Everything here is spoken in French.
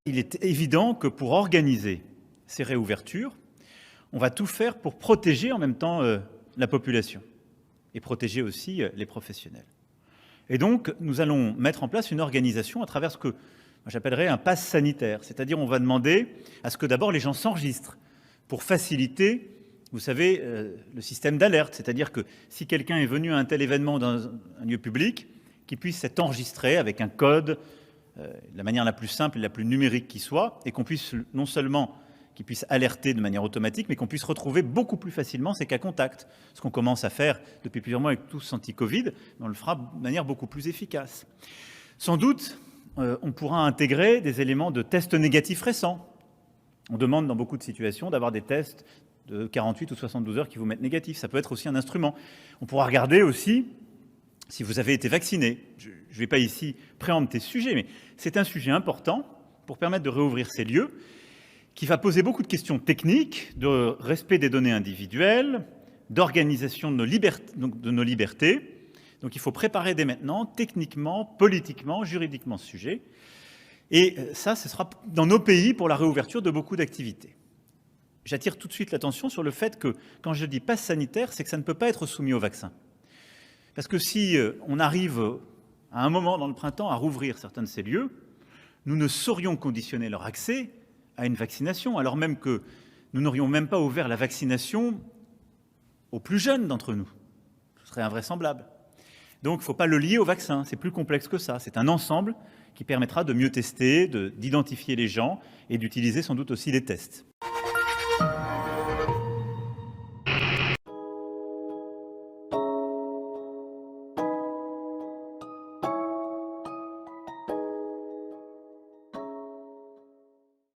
Il est évident que pour organiser ces réouvertures, on va tout faire pour protéger en même temps la population et protéger aussi les professionnels. Et donc, nous allons mettre en place une organisation à travers ce que j'appellerais un pass sanitaire. C'est-à-dire, on va demander à ce que d'abord les gens s'enregistrent pour faciliter, vous savez, le système d'alerte. C'est-à-dire que si quelqu'un est venu à un tel événement dans un lieu public, qu'il puisse s'être enregistré avec un code, de la manière la plus simple et la plus numérique qui soit, et qu'on puisse non seulement qu'il puisse alerter de manière automatique, mais qu'on puisse retrouver beaucoup plus facilement ces cas contacts. Ce qu'on commence à faire depuis plusieurs mois avec tous anti-Covid, on le fera de manière beaucoup plus efficace. Sans doute, on pourra intégrer des éléments de tests négatifs récents. On demande dans beaucoup de situations d'avoir des tests de 48 ou 72 heures qui vous mettent négatif. Ça peut être aussi un instrument. On pourra regarder aussi si vous avez été vacciné. Je ne vais pas ici préempter ce sujet, mais c'est un sujet important pour permettre de réouvrir ces lieux, qui va poser beaucoup de questions techniques, de respect des données individuelles, d'organisation de nos libertés. Donc il faut préparer dès maintenant, techniquement, politiquement, juridiquement ce sujet. Et ça, ce sera dans nos pays pour la réouverture de beaucoup d'activités. J'attire tout de suite l'attention sur le fait que, quand je dis passe sanitaire, c'est que ça ne peut pas être soumis au vaccin. Parce que si on arrive à un moment dans le printemps à rouvrir certains de ces lieux, nous ne saurions conditionner leur accès à une vaccination, alors même que nous n'aurions même pas ouvert la vaccination aux plus jeunes d'entre nous. Ce serait invraisemblable. Donc il ne faut pas le lier au vaccin, c'est plus complexe que ça. C'est un ensemble qui permettra de mieux tester, d'identifier les gens et d'utiliser sans doute aussi les tests.